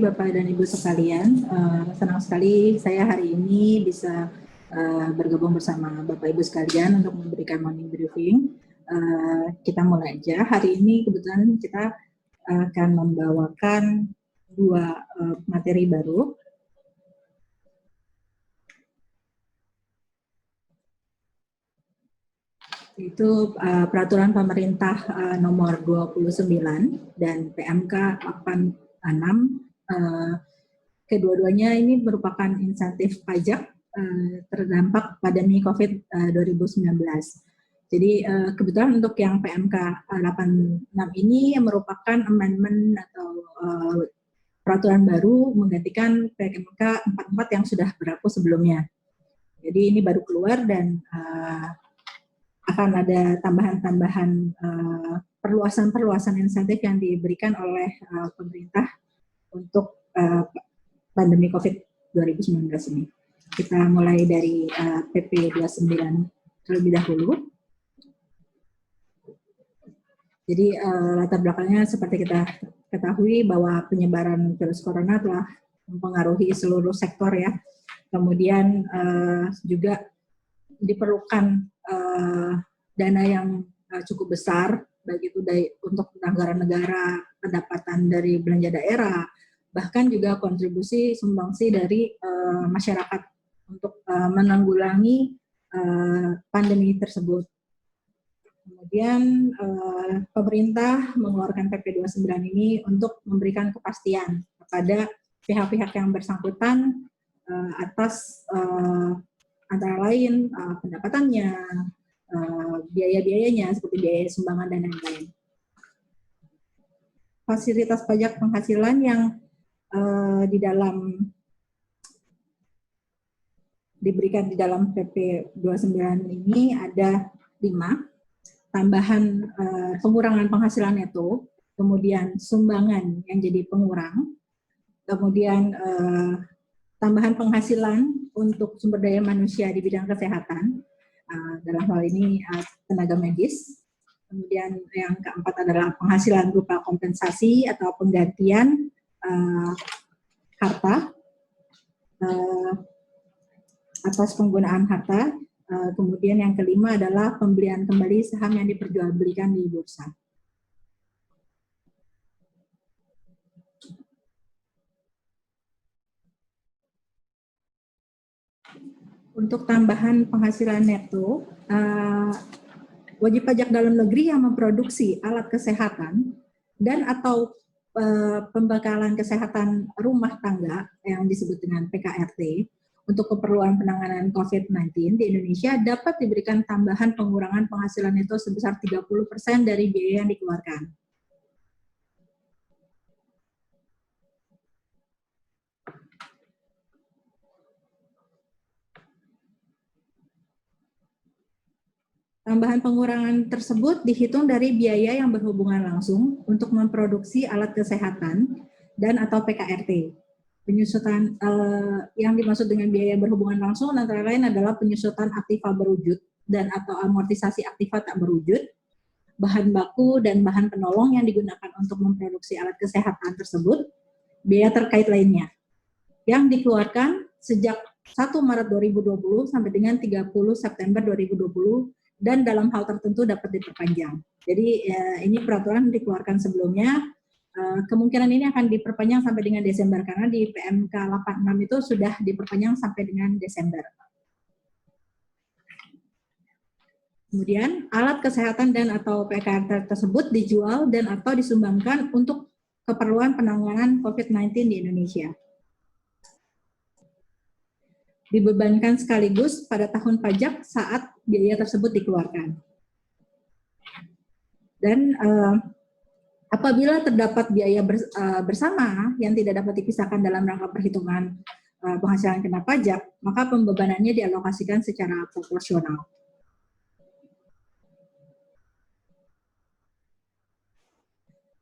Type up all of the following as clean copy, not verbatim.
Bapak dan Ibu sekalian. Senang sekali saya hari ini bisa bergabung bersama Bapak Ibu sekalian untuk memberikan morning briefing. Kita mulai aja. Hari ini kebetulan kita akan membawakan dua materi baru. Itu peraturan pemerintah nomor 29 dan PMK 86. Kedua-duanya ini merupakan insentif pajak terdampak pandemi COVID 2019. Jadi kebetulan untuk yang PMK 86 ini merupakan amendment atau peraturan baru menggantikan PMK 44 yang sudah berlaku sebelumnya. Jadi ini baru keluar dan akan ada tambahan-tambahan perluasan-perluasan insentif yang diberikan oleh pemerintah untuk pandemi COVID 2019 ini. Kita mulai dari PP 29 terlebih dahulu. Jadi latar belakangnya seperti kita ketahui bahwa penyebaran virus corona telah mempengaruhi seluruh sektor ya. Kemudian juga diperlukan dana yang cukup besar, baik itu untuk anggaran negara, pendapatan dari belanja daerah, bahkan juga kontribusi sumbangsi dari masyarakat untuk menanggulangi pandemi tersebut. Kemudian pemerintah mengeluarkan PP 29 ini untuk memberikan kepastian kepada pihak-pihak yang bersangkutan atas antara lain pendapatannya, biaya-biayanya seperti biaya sumbangan dan lain-lain. Fasilitas pajak penghasilan yang diberikan di dalam PP 29 ini ada 5, tambahan pengurangan penghasilan neto, kemudian sumbangan yang jadi pengurang, kemudian tambahan penghasilan untuk sumber daya manusia di bidang kesehatan, dalam hal ini tenaga medis. Kemudian yang keempat adalah penghasilan berupa kompensasi atau penggantian harta atas penggunaan harta. Kemudian yang kelima adalah pembelian kembali saham yang diperjualbelikan di bursa. Untuk tambahan penghasilan neto, wajib pajak dalam negeri yang memproduksi alat kesehatan dan atau pembekalan kesehatan rumah tangga yang disebut dengan PKRT untuk keperluan penanganan COVID-19 di Indonesia dapat diberikan tambahan pengurangan penghasilan neto sebesar 30% dari biaya yang dikeluarkan. Tambahan pengurangan tersebut dihitung dari biaya yang berhubungan langsung untuk memproduksi alat kesehatan dan atau PKRT. Penyusutan yang dimaksud dengan biaya berhubungan langsung antara lain adalah penyusutan aktiva berwujud dan atau amortisasi aktiva tak berwujud, bahan baku dan bahan penolong yang digunakan untuk memproduksi alat kesehatan tersebut, biaya terkait lainnya yang dikeluarkan sejak 1 Maret 2020 sampai dengan 30 September 2020 dan dalam hal tertentu dapat diperpanjang. Jadi ini peraturan dikeluarkan sebelumnya, kemungkinan ini akan diperpanjang sampai dengan Desember karena di PMK 86 itu sudah diperpanjang sampai dengan Desember. Kemudian alat kesehatan dan atau PKRT tersebut dijual dan atau disumbangkan untuk keperluan penanganan COVID-19 di Indonesia. Dibebankan sekaligus pada tahun pajak saat biaya tersebut dikeluarkan. Dan apabila terdapat biaya bersama yang tidak dapat dipisahkan dalam rangka perhitungan penghasilan kena pajak, maka pembebanannya dialokasikan secara proporsional.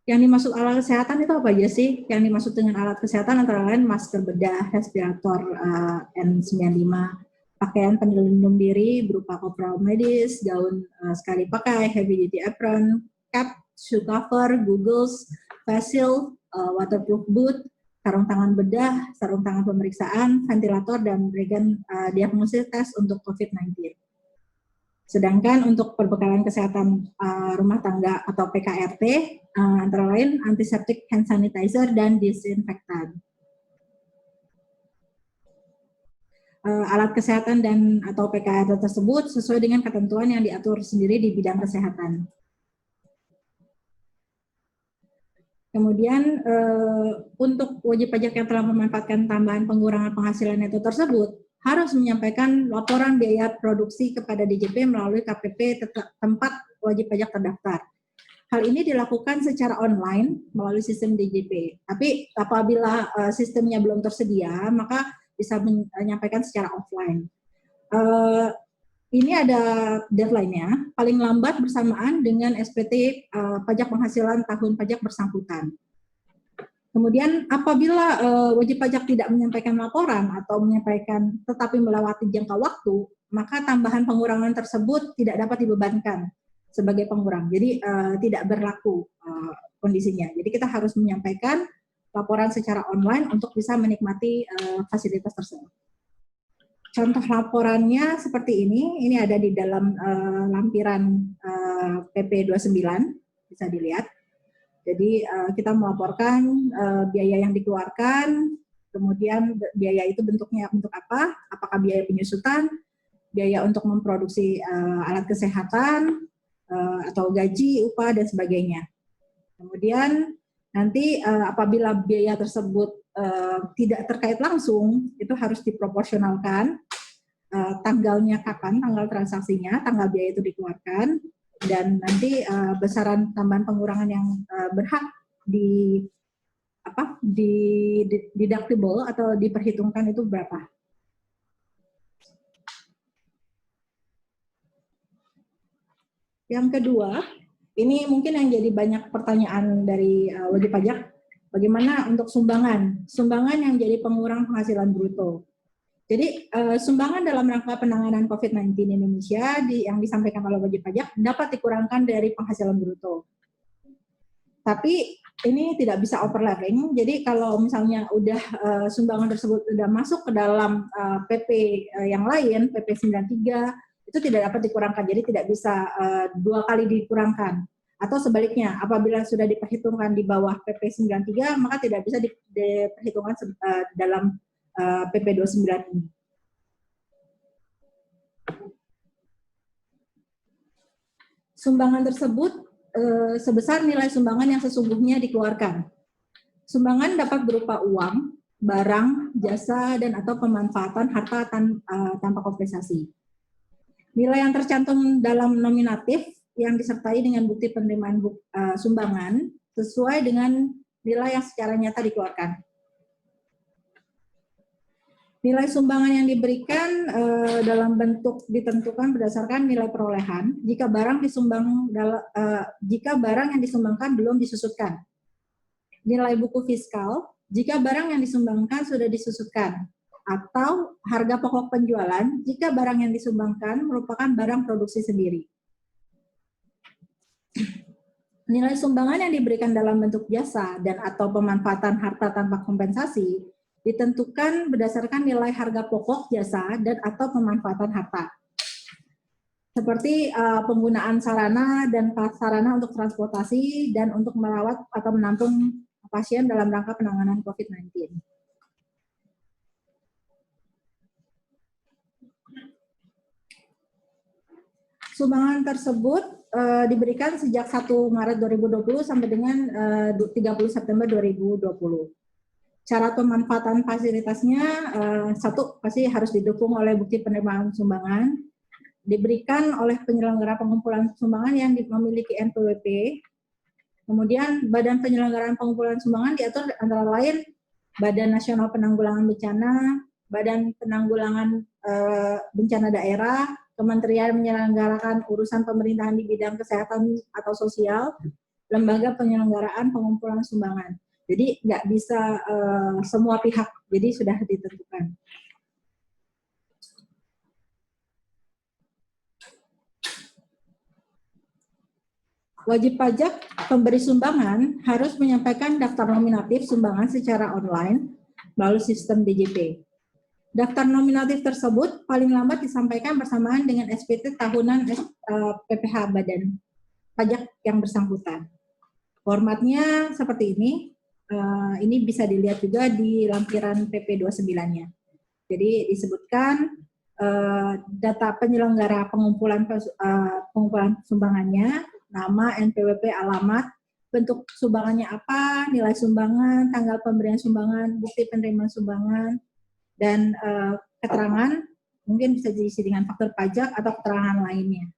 Yang dimaksud alat kesehatan itu apa aja sih? Yang dimaksud dengan alat kesehatan antara lain masker bedah, respirator N95, pakaian pelindung diri berupa coverall medis, gaun sekali pakai, heavy duty apron, cap, shoe cover, goggles, face shield, waterproof boot, sarung tangan bedah, sarung tangan pemeriksaan, ventilator, dan regen diagnosis tes untuk COVID-19. Sedangkan untuk perbekalan kesehatan rumah tangga atau PKRT, antara lain antiseptik hand sanitizer dan disinfektan. Alat kesehatan dan atau PKRT tersebut sesuai dengan ketentuan yang diatur sendiri di bidang kesehatan. Kemudian untuk wajib pajak yang telah memanfaatkan tambahan pengurangan penghasilan neto tersebut harus menyampaikan laporan biaya produksi kepada DJP melalui KPP tempat wajib pajak terdaftar. Hal ini dilakukan secara online melalui sistem DJP. Tapi apabila sistemnya belum tersedia, maka bisa menyampaikan secara offline. Ini ada deadline-nya, paling lambat bersamaan dengan SPT pajak penghasilan tahun pajak bersangkutan. Kemudian apabila wajib pajak tidak menyampaikan laporan atau menyampaikan tetapi melewati jangka waktu, maka tambahan pengurangan tersebut tidak dapat dibebankan sebagai pengurang. Jadi tidak berlaku kondisinya. Jadi kita harus menyampaikan laporan secara online untuk bisa menikmati fasilitas tersebut. Contoh laporannya seperti ini ada di dalam lampiran PP 29, bisa dilihat. Jadi kita melaporkan biaya yang dikeluarkan, kemudian biaya itu bentuknya untuk apa, apakah biaya penyusutan, biaya untuk memproduksi alat kesehatan, atau gaji, upah, dan sebagainya. Kemudian nanti apabila biaya tersebut tidak terkait langsung, itu harus diproporsionalkan tanggalnya kapan, tanggal transaksinya, tanggal biaya itu dikeluarkan, dan nanti besaran tambahan pengurangan yang berhak deductible atau diperhitungkan itu berapa. Yang kedua, ini mungkin yang jadi banyak pertanyaan dari wajib pajak, bagaimana untuk sumbangan? Sumbangan yang jadi pengurang penghasilan bruto. Jadi sumbangan dalam rangka penanganan COVID-19 Indonesia yang disampaikan oleh wajib pajak dapat dikurangkan dari penghasilan bruto. Tapi ini tidak bisa overlapping. Jadi kalau misalnya sumbangan tersebut sudah masuk ke dalam PP yang lain, PP 93, itu tidak dapat dikurangkan. Jadi tidak bisa dua kali dikurangkan. Atau sebaliknya, apabila sudah diperhitungkan di bawah PP 93, maka tidak bisa diperhitungkan dalam PP 29 ini. Sumbangan tersebut sebesar nilai sumbangan yang sesungguhnya dikeluarkan. Sumbangan dapat berupa uang, barang, jasa, dan atau pemanfaatan harta tanpa kompensasi. Nilai yang tercantum dalam nominatif yang disertai dengan bukti penerimaan sumbangan sesuai dengan nilai yang secara nyata dikeluarkan. Nilai sumbangan yang diberikan dalam bentuk ditentukan berdasarkan nilai perolehan jika barang yang disumbangkan belum disusutkan. Nilai buku fiskal jika barang yang disumbangkan sudah disusutkan, atau harga pokok penjualan jika barang yang disumbangkan merupakan barang produksi sendiri. Nilai sumbangan yang diberikan dalam bentuk jasa dan atau pemanfaatan harta tanpa kompensasi ditentukan berdasarkan nilai harga pokok jasa dan atau pemanfaatan harta. Seperti penggunaan sarana dan prasarana untuk transportasi dan untuk merawat atau menampung pasien dalam rangka penanganan COVID-19. Sumbangan tersebut diberikan sejak 1 Maret 2020 sampai dengan 30 September 2020. Cara pemanfaatan fasilitasnya, satu, pasti harus didukung oleh bukti penerimaan sumbangan, diberikan oleh penyelenggara pengumpulan sumbangan yang memiliki NPWP, kemudian badan penyelenggaraan pengumpulan sumbangan diatur antara lain Badan Nasional Penanggulangan Bencana, Badan Penanggulangan Bencana Daerah, Kementerian menyelenggarakan urusan pemerintahan di bidang kesehatan atau sosial, lembaga penyelenggaraan pengumpulan sumbangan. Jadi nggak bisa semua pihak, jadi sudah ditentukan. Wajib pajak pemberi sumbangan harus menyampaikan daftar nominatif sumbangan secara online melalui sistem DJP. Daftar nominatif tersebut paling lambat disampaikan bersamaan dengan SPT tahunan PPh Badan Pajak yang bersangkutan. Formatnya seperti ini. Ini bisa dilihat juga di lampiran PP 29-nya. Jadi disebutkan data penyelenggara pengumpulan sumbangannya, nama, NPWP, alamat, bentuk sumbangannya apa, nilai sumbangan, tanggal pemberian sumbangan, bukti penerimaan sumbangan, dan keterangan mungkin bisa diisi dengan faktur pajak atau keterangan lainnya.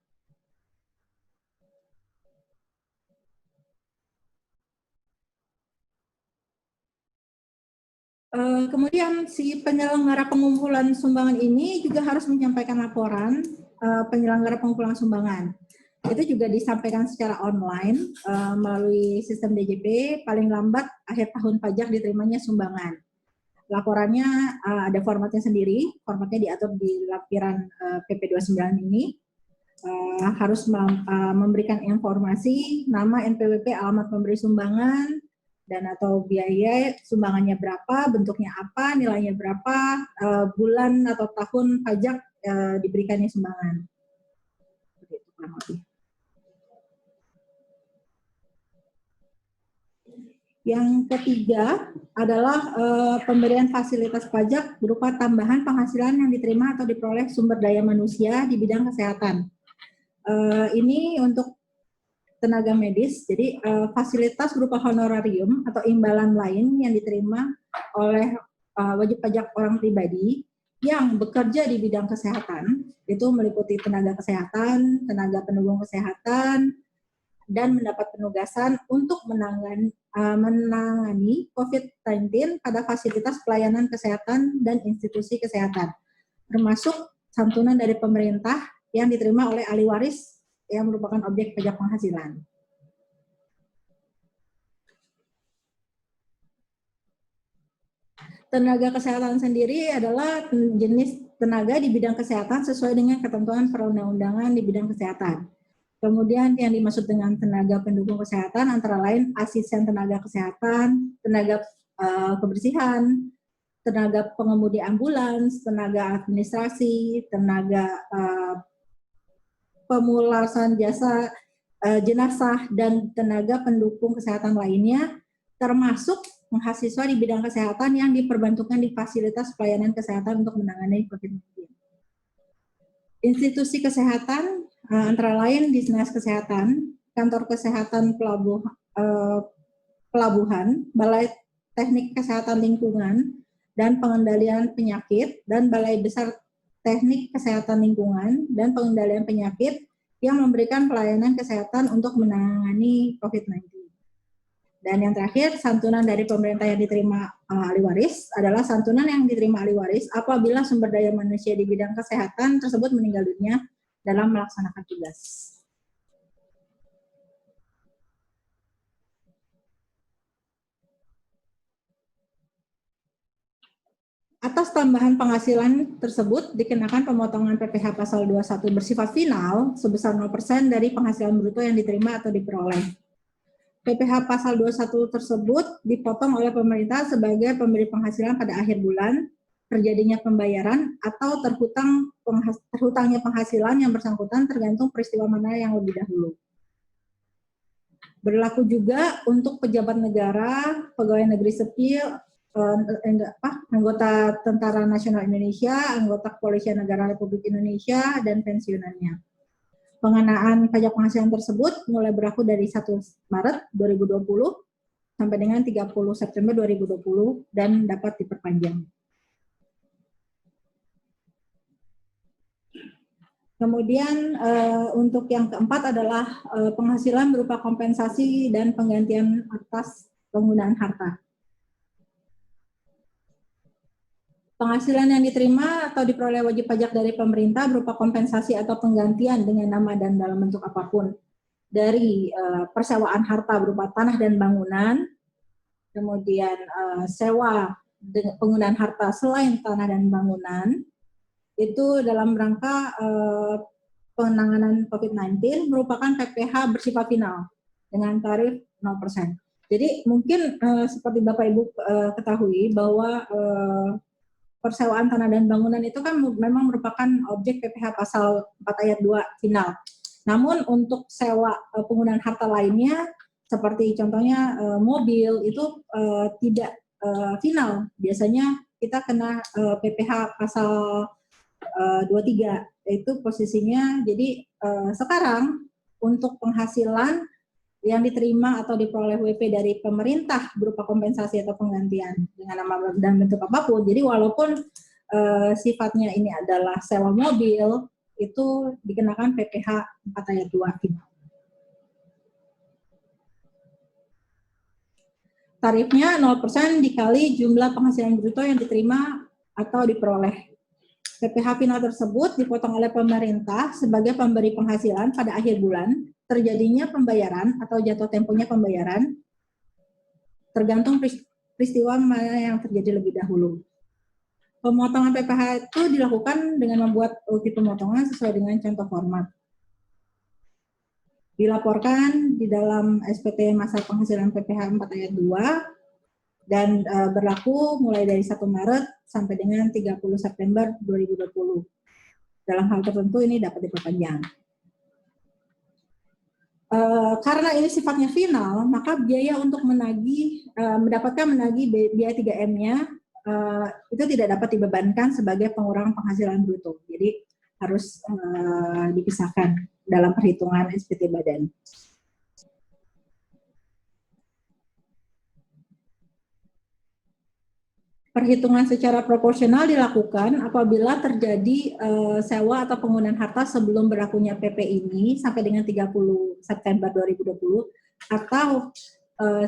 Kemudian si penyelenggara pengumpulan sumbangan ini juga harus menyampaikan laporan penyelenggara pengumpulan sumbangan. Itu juga disampaikan secara online melalui sistem DJP, paling lambat akhir tahun pajak diterimanya sumbangan. Laporannya ada formatnya sendiri, formatnya diatur di lampiran PP 29 ini. Harus memberikan informasi, nama, NPWP, alamat pemberi sumbangan, dan atau biaya sumbangannya berapa, bentuknya apa, nilainya berapa, bulan atau tahun pajak diberikannya sumbangan. Begitu kurang lebih. Yang ketiga adalah pemberian fasilitas pajak berupa tambahan penghasilan yang diterima atau diperoleh sumber daya manusia di bidang kesehatan. Ini untuk tenaga medis, jadi fasilitas berupa honorarium atau imbalan lain yang diterima oleh wajib pajak orang pribadi yang bekerja di bidang kesehatan, itu meliputi tenaga kesehatan, tenaga pendukung kesehatan, dan mendapat penugasan untuk menangani COVID-19 pada fasilitas pelayanan kesehatan dan institusi kesehatan, termasuk santunan dari pemerintah yang diterima oleh ahli waris yang merupakan objek pajak penghasilan. Tenaga kesehatan sendiri adalah jenis tenaga di bidang kesehatan sesuai dengan ketentuan perundang-undangan di bidang kesehatan. Kemudian yang dimaksud dengan tenaga pendukung kesehatan antara lain asisten tenaga kesehatan, tenaga kebersihan, tenaga pengemudi ambulans, tenaga administrasi, tenaga pemulasan jasa jenazah, dan tenaga pendukung kesehatan lainnya, termasuk mahasiswa di bidang kesehatan yang diperbantukan di fasilitas pelayanan kesehatan untuk menangani COVID-19. Institusi kesehatan antara lain Dinas Kesehatan, Kantor Kesehatan Pelabuhan, Balai Teknik Kesehatan Lingkungan dan Pengendalian Penyakit, dan Balai Besar Teknik Kesehatan Lingkungan dan Pengendalian Penyakit yang memberikan pelayanan kesehatan untuk menangani COVID-19. Dan yang terakhir, santunan dari pemerintah yang diterima ahli waris adalah santunan yang diterima ahli waris apabila sumber daya manusia di bidang kesehatan tersebut meninggal dunia dalam melaksanakan tugas. Atas tambahan penghasilan tersebut dikenakan pemotongan PPh pasal 21 bersifat final sebesar 0% dari penghasilan bruto yang diterima atau diperoleh. PPh pasal 21 tersebut dipotong oleh pemerintah sebagai pemberi penghasilan pada akhir bulan, terjadinya pembayaran, atau terhutangnya penghasilan yang bersangkutan tergantung peristiwa mana yang lebih dahulu. Berlaku juga untuk pejabat negara, pegawai negeri sipil, anggota Tentara Nasional Indonesia, anggota Kepolisian Negara Republik Indonesia, dan pensiunannya. Pengenaan pajak penghasilan tersebut mulai berlaku dari 1 Maret 2020 sampai dengan 30 September 2020 dan dapat diperpanjang. Kemudian untuk yang keempat adalah penghasilan berupa kompensasi dan penggantian atas penggunaan harta. Penghasilan yang diterima atau diperoleh wajib pajak dari pemerintah berupa kompensasi atau penggantian dengan nama dan dalam bentuk apapun dari persewaan harta berupa tanah dan bangunan, kemudian sewa penggunaan harta selain tanah dan bangunan, itu dalam rangka penanganan COVID-19 merupakan PPh bersifat final. dengan tarif 0%. Jadi mungkin seperti Bapak Ibu ketahui bahwa persewaan tanah dan bangunan itu kan memang merupakan objek PPh pasal 4 ayat 2 final. Namun untuk sewa penggunaan harta lainnya seperti contohnya mobil itu tidak final. Biasanya kita kena PPh pasal 23, yaitu posisinya. Jadi sekarang untuk penghasilan yang diterima atau diperoleh WP dari pemerintah berupa kompensasi atau penggantian dengan nama dan bentuk apapun. Jadi walaupun sifatnya ini adalah sewa mobil, itu dikenakan PPh 4 ayat 2 final. Tarifnya 0% dikali jumlah penghasilan bruto yang diterima atau diperoleh. PPh final tersebut dipotong oleh pemerintah sebagai pemberi penghasilan pada akhir bulan. Terjadinya pembayaran atau jatuh temponya pembayaran tergantung peristiwa mana yang terjadi lebih dahulu. Pemotongan PPh itu dilakukan dengan membuat ukti pemotongan sesuai dengan contoh format. Dilaporkan di dalam SPT masa penghasilan PPh 4 ayat 2 dan berlaku mulai dari 1 Maret sampai dengan 30 September 2020. Dalam hal tertentu ini dapat diperpanjang. Karena ini sifatnya final, maka biaya untuk mendapatkan menagih biaya 3M-nya itu tidak dapat dibebankan sebagai pengurangan penghasilan bruto. Jadi harus dipisahkan dalam perhitungan SPT badan. Perhitungan secara proporsional dilakukan apabila terjadi sewa atau penggunaan harta sebelum berlakunya PP ini sampai dengan 30 September 2020 atau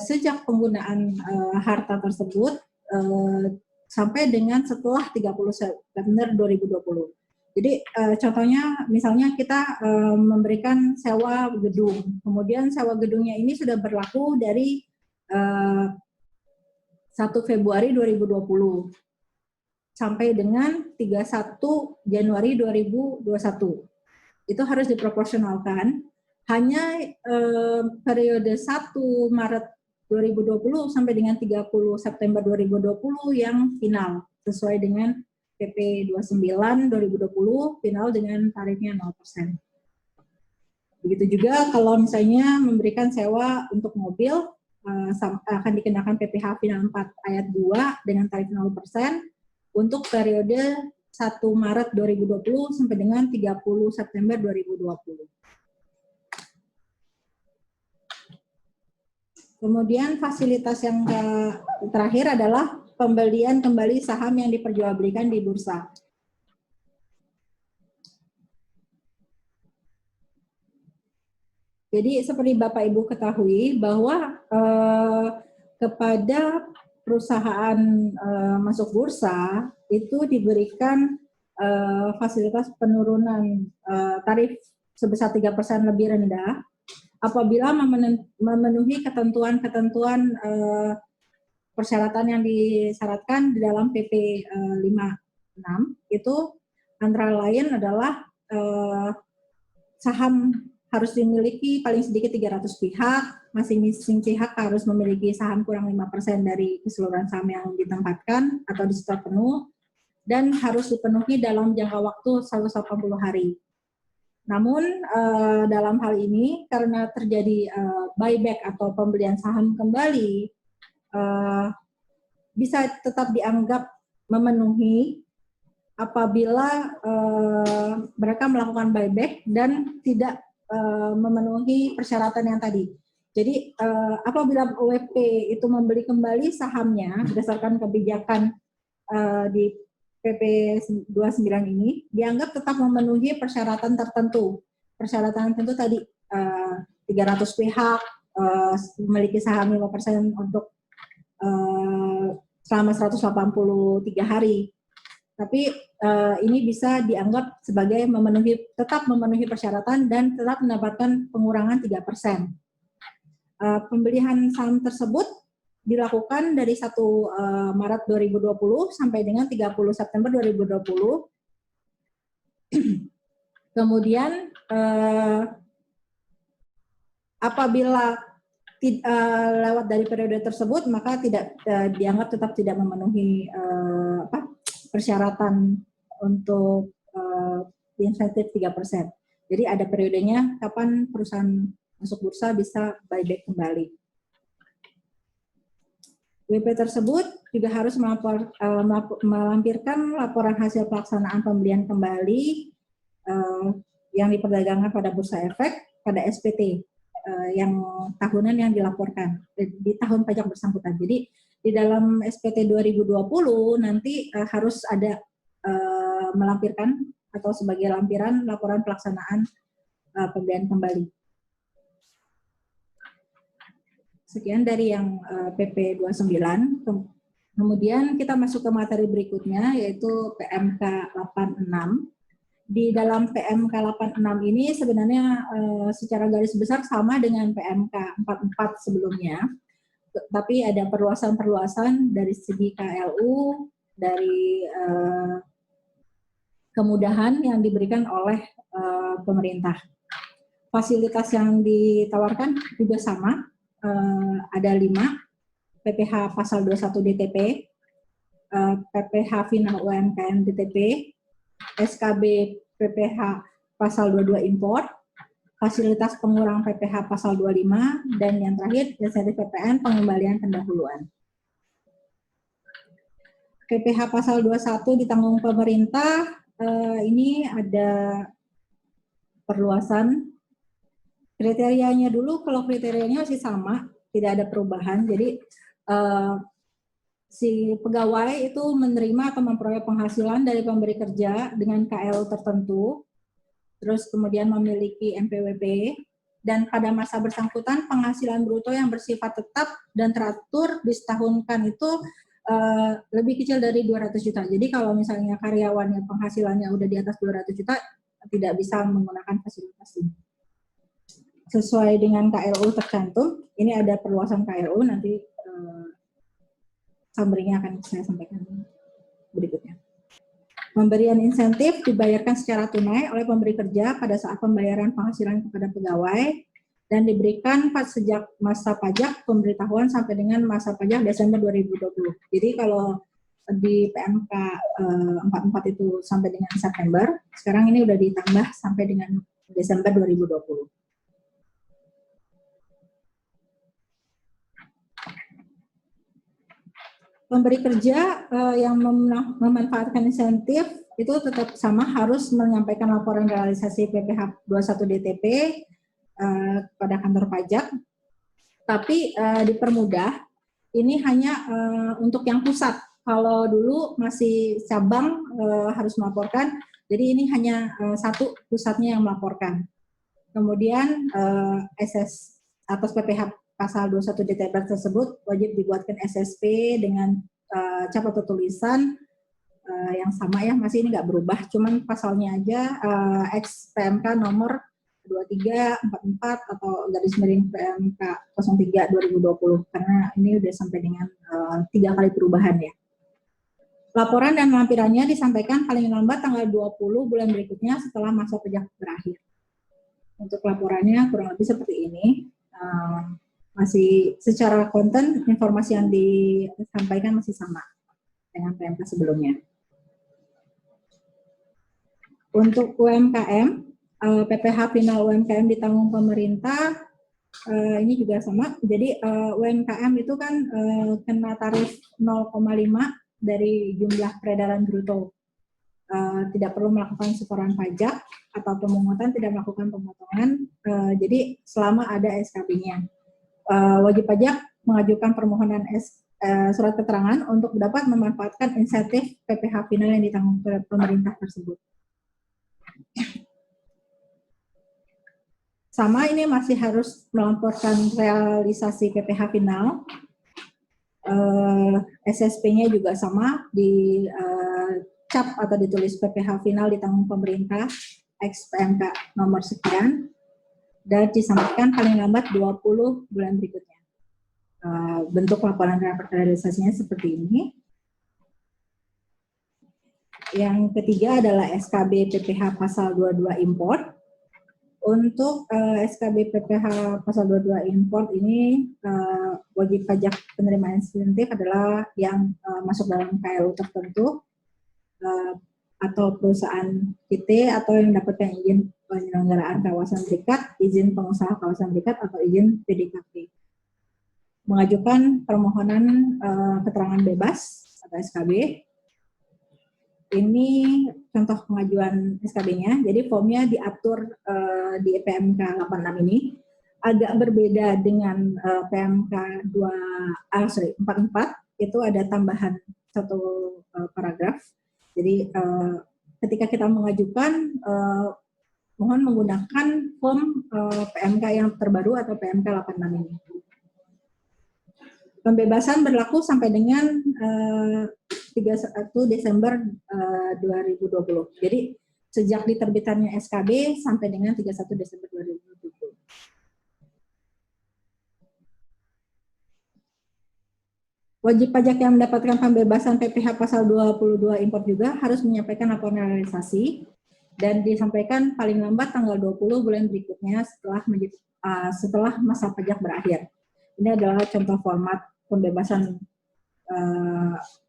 sejak penggunaan harta tersebut sampai dengan setelah 30 September 2020. Jadi contohnya misalnya kita memberikan sewa gedung, kemudian sewa gedungnya ini sudah berlaku dari 1 Februari 2020 sampai dengan 31 Januari 2021. Itu harus diproporsionalkan. Hanya periode 1 Maret 2020 sampai dengan 30 September 2020 yang final sesuai dengan PP 29 2020 final dengan tarifnya 0%. Begitu juga kalau misalnya memberikan sewa untuk mobil akan dikenakan PPh final 4 ayat 2 dengan tarif 0% untuk periode 1 Maret 2020 sampai dengan 30 September 2020. Kemudian fasilitas yang terakhir adalah pembelian kembali saham yang diperjualbelikan di bursa. Jadi seperti Bapak Ibu ketahui bahwa kepada perusahaan masuk bursa itu diberikan fasilitas penurunan tarif sebesar 3% lebih rendah apabila memenuhi ketentuan-ketentuan persyaratan yang disyaratkan di dalam PP 56 itu antara lain adalah saham harus dimiliki paling sedikit 300 pihak, masing-masing pihak harus memiliki saham kurang 5% dari keseluruhan saham yang ditempatkan atau di stok penuh, dan harus dipenuhi dalam jangka waktu 180 hari. Namun dalam hal ini karena terjadi buyback atau pembelian saham kembali, bisa tetap dianggap memenuhi apabila mereka melakukan buyback dan tidak memenuhi persyaratan yang tadi. Jadi apabila OWP itu membeli kembali sahamnya berdasarkan kebijakan di PP 29 ini, dianggap tetap memenuhi persyaratan tertentu. Persyaratan tertentu tadi 300 pihak, memiliki saham 5% untuk selama 183 hari. Tapi ini bisa dianggap sebagai tetap memenuhi persyaratan dan tetap mendapatkan pengurangan 3%. Pembelian saham tersebut dilakukan dari 1 Maret 2020 sampai dengan 30 September 2020. Kemudian apabila lewat dari periode tersebut, maka tidak dianggap tetap tidak memenuhi persyaratan untuk insentif 3%. Jadi ada periodenya kapan perusahaan masuk bursa bisa buyback kembali. WP tersebut juga harus melampirkan laporan hasil pelaksanaan pembelian kembali yang diperdagangkan pada bursa efek pada SPT yang tahunan yang dilaporkan di tahun pajak bersangkutan. Jadi di dalam SPT 2020 nanti harus ada melampirkan atau sebagai lampiran laporan pelaksanaan pembelian kembali. Sekian dari yang PP 29. Kemudian kita masuk ke materi berikutnya yaitu PMK 86. Di dalam PMK 86 ini sebenarnya secara garis besar sama dengan PMK 44 sebelumnya, tapi ada perluasan-perluasan dari segi KLU, dari kemudahan yang diberikan oleh pemerintah. Fasilitas yang ditawarkan juga sama, ada 5, PPh pasal 21 DTP, PPh final UMKM DTP, SKB PPh pasal 22 impor, fasilitas pengurang PPh pasal 25, dan yang terakhir insentif PPN pengembalian pendahuluan. PPh pasal 21 ditanggung pemerintah, ini ada perluasan kriterianya dulu. Kalau kriterianya masih sama, tidak ada perubahan. Jadi si pegawai itu menerima atau memperoleh penghasilan dari pemberi kerja dengan KL tertentu, terus kemudian memiliki MPWP, dan pada masa bersangkutan penghasilan bruto yang bersifat tetap dan teratur disetahunkan itu lebih kecil dari 200 juta. Jadi kalau misalnya karyawannya penghasilannya udah di atas 200 juta, tidak bisa menggunakan fasilitas ini. Sesuai dengan KLU tercantum, ini ada perluasan KLU, nanti summary-nya akan saya sampaikan berikutnya. Pemberian insentif dibayarkan secara tunai oleh pemberi kerja pada saat pembayaran penghasilan kepada pegawai dan diberikan sejak masa pajak pemberitahuan sampai dengan masa pajak Desember 2020. Jadi kalau di PMK 44 itu sampai dengan September, sekarang ini udah ditambah sampai dengan Desember 2020. Pemberi kerja yang memanfaatkan insentif itu tetap sama, harus menyampaikan laporan realisasi PPh 21 DTP pada kantor pajak, tapi dipermudah, ini hanya untuk yang pusat. Kalau dulu masih cabang harus melaporkan, jadi ini hanya satu pusatnya yang melaporkan. Kemudian SS atas PPh pasal 21 DTP tersebut wajib dibuatkan SSP dengan cap atau tulisan yang sama ya, masih ini nggak berubah, cuman pasalnya aja X PMK nomor 23, 44 atau garis miring PMK 03 2020, karena ini udah sampai dengan 3 kali perubahan ya. Laporan dan lampirannya disampaikan paling lambat tanggal 20 bulan berikutnya setelah masa pajak berakhir. Untuk laporannya kurang lebih seperti ini. Masih secara konten informasi yang disampaikan masih sama dengan PMK sebelumnya. Untuk UMKM, PPh final UMKM ditanggung pemerintah, ini juga sama. Jadi UMKM itu kan kena tarif 0,5 dari jumlah peredaran bruto. Tidak perlu melakukan setoran pajak atau pemungutan, tidak melakukan pemotongan. Jadi selama ada SKB-nya. Wajib pajak mengajukan permohonan surat keterangan untuk dapat memanfaatkan insentif PPh final yang ditanggung pemerintah tersebut. Sama, ini masih harus melaporkan realisasi PPh final. SSP-nya juga sama, di cap atau ditulis PPh final ditanggung pemerintah X PMK nomor sekian, dan disampaikan paling lambat 20 bulan berikutnya. Bentuk laporan realisasinya seperti ini. Yang ketiga adalah SKB PPh pasal 22 import. Untuk SKB PPh pasal 22 import ini wajib pajak penerimaan insentif adalah yang masuk dalam KLU tertentu atau perusahaan PT atau yang mendapatkan izin penyelenggaraan kawasan berikat, izin pengusaha kawasan berikat atau izin PDKP. Mengajukan permohonan keterangan bebas atau SKB. Ini contoh pengajuan SKB-nya. Jadi formnya diatur di PMK 86 ini agak berbeda dengan PMK 44. Itu ada tambahan satu paragraf. Jadi ketika kita mengajukan mohon menggunakan form PMK yang terbaru atau PMK 86 ini. Pembebasan berlaku sampai dengan 31 Desember 2020. Jadi sejak diterbitannya SKB sampai dengan 31 Desember 2020. Wajib pajak yang mendapatkan pembebasan PPh pasal 22 impor juga harus menyampaikan laporan realisasi dan disampaikan paling lambat tanggal 20 bulan berikutnya setelah masa pajak berakhir. Ini adalah contoh format pembebasan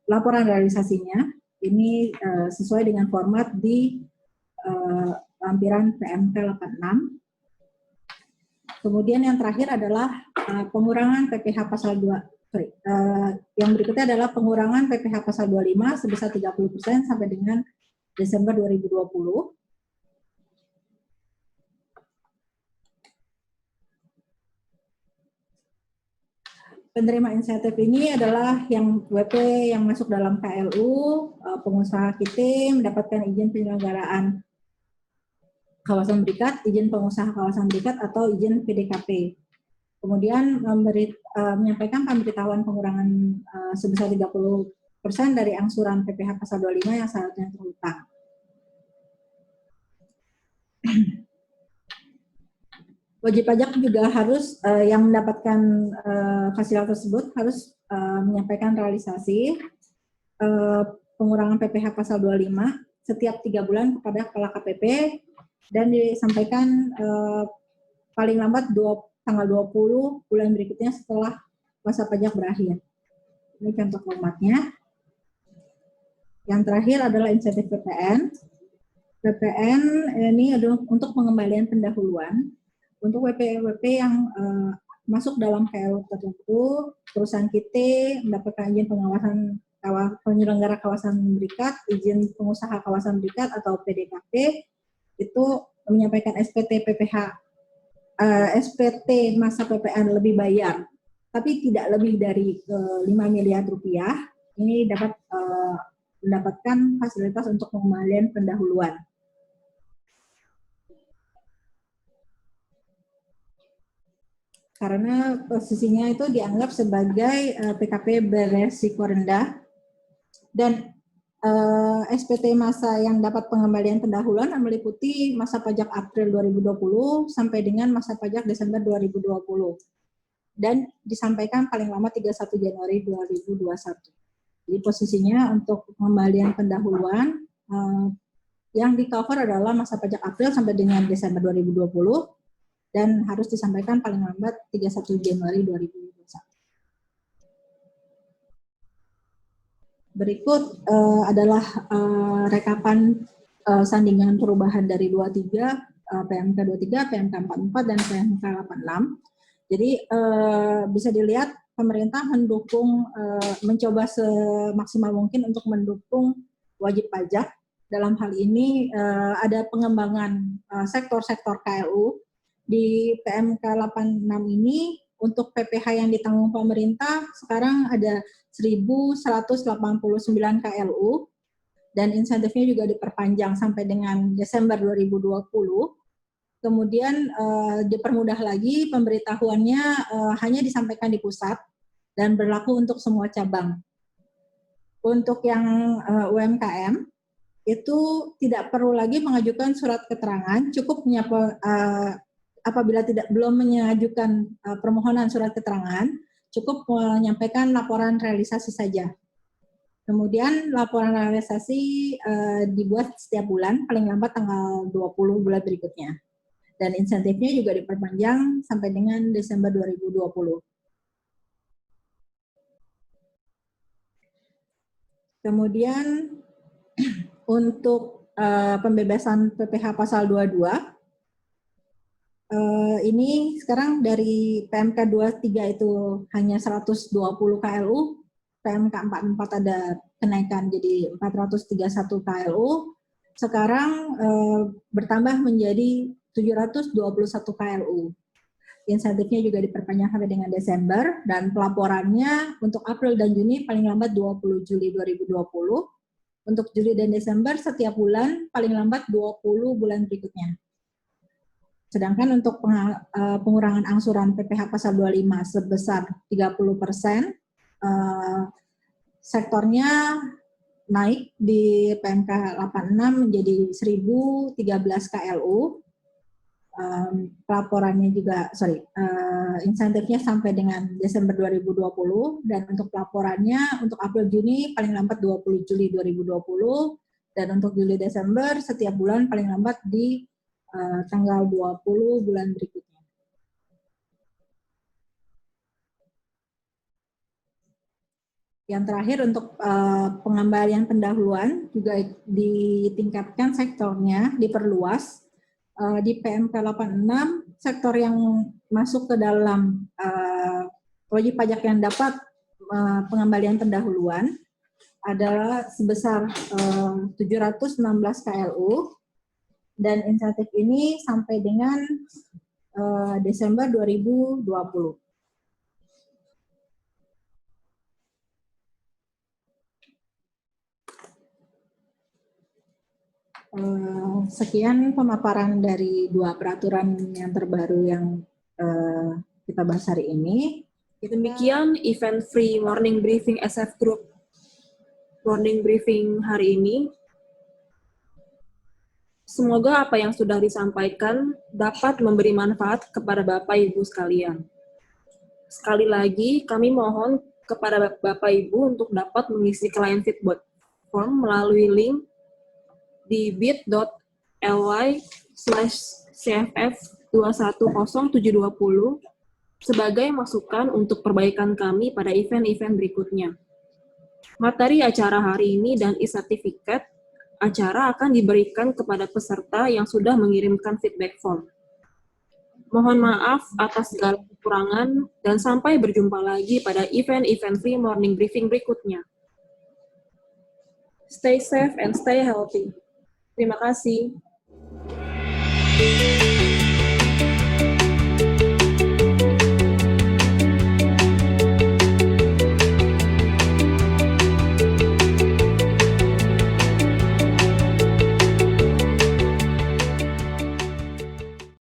laporan realisasinya. Ini sesuai dengan format di lampiran PMK 86. Kemudian yang terakhir adalah pengurangan PPh pasal 2. Yang berikutnya adalah pengurangan PPh pasal 25 sebesar 30% sampai dengan Desember 2020. Penerima insentif ini adalah yang WP yang masuk dalam KLU, pengusaha KIT mendapatkan izin penyelenggaraan kawasan berikat, izin pengusaha kawasan berikat atau izin PDKP. Kemudian menyampaikan pemberitahuan pengurangan sebesar 30% dari angsuran PPh pasal 25 yang seharusnya terhutang. Wajib pajak juga harus yang mendapatkan fasilitas tersebut harus menyampaikan realisasi pengurangan PPh pasal 25 setiap 3 bulan kepada kepala KPP dan disampaikan paling lambat tanggal 20 bulan berikutnya setelah masa pajak berakhir. Ini contoh formatnya. Yang terakhir adalah insentif PPN. PPN ini adalah untuk pengembalian pendahuluan. Untuk WP yang masuk dalam KLU tertentu, perusahaan KIT mendapatkan izin pengawasan penyelenggara kawasan berikat, izin pengusaha kawasan berikat atau PDKP, itu menyampaikan SPT PPh, SPT masa PPN lebih bayar, tapi tidak lebih dari 5 miliar rupiah, ini dapat mendapatkan fasilitas untuk pengembalian pendahuluan. Karena posisinya itu dianggap sebagai PKP beresiko rendah dan SPT masa yang dapat pengembalian pendahuluan meliputi masa pajak April 2020 sampai dengan masa pajak Desember 2020 dan disampaikan paling lama 31 Januari 2021. Jadi posisinya untuk pengembalian pendahuluan yang di cover adalah masa pajak April sampai dengan Desember 2020 dan harus disampaikan paling lambat 31 Januari 2021. Berikut adalah rekapan sandingan perubahan dari 23, PMK 23, PMK 44, dan PMK 86. Jadi bisa dilihat pemerintah mendukung, mencoba semaksimal mungkin untuk mendukung wajib pajak. Dalam hal ini ada pengembangan sektor-sektor KLU. Di PMK 86 ini untuk PPh yang ditanggung pemerintah sekarang ada 1.189 KLU dan insentifnya juga diperpanjang sampai dengan Desember 2020. Kemudian dipermudah lagi pemberitahuannya hanya disampaikan di pusat dan berlaku untuk semua cabang. Untuk yang UMKM itu tidak perlu lagi mengajukan surat keterangan, cukup apabila belum mengajukan permohonan surat keterangan, cukup menyampaikan laporan realisasi saja. Kemudian laporan realisasi dibuat setiap bulan, paling lambat tanggal 20 bulan berikutnya. Dan insentifnya juga diperpanjang sampai dengan Desember 2020. Kemudian untuk pembebasan PPh pasal 22, ini sekarang dari PMK 23 itu hanya 120 KLU, PMK 44 ada kenaikan jadi 431 KLU, sekarang bertambah menjadi 721 KLU. Insentifnya juga diperpanjang sampai dengan Desember, dan pelaporannya untuk April dan Juni paling lambat 20 Juli 2020. Untuk Juli dan Desember setiap bulan, paling lambat 20 bulan berikutnya. Sedangkan untuk pengurangan angsuran PPh pasal 25 sebesar 30%, sektornya naik di PMK 86 menjadi 1013 KLU. Pelaporannya juga, insentifnya sampai dengan Desember 2020, dan untuk pelaporannya untuk April Juni paling lambat 20 Juli 2020, dan untuk Juli Desember setiap bulan paling lambat di tanggal 20 bulan berikutnya. Yang terakhir untuk pengembalian pendahuluan juga ditingkatkan sektornya, diperluas. Di PMK 86, sektor yang masuk ke dalam wajib pajak yang dapat pengembalian pendahuluan adalah sebesar 716 KLU, dan insentif ini sampai dengan Desember 2020. Sekian pemaparan dari dua peraturan yang terbaru yang kita bahas hari ini. Demikian event free morning briefing SF Group morning briefing hari ini. Semoga apa yang sudah disampaikan dapat memberi manfaat kepada Bapak Ibu sekalian. Sekali lagi kami mohon kepada Bapak Ibu untuk dapat mengisi client feedback form melalui link di bit.ly/cff210720 sebagai masukan untuk perbaikan kami pada event-event berikutnya. Materi acara hari ini dan e-sertifikat acara akan diberikan kepada peserta yang sudah mengirimkan feedback form. Mohon maaf atas segala kekurangan dan sampai berjumpa lagi pada event-event free morning briefing berikutnya. Stay safe and stay healthy. Terima kasih.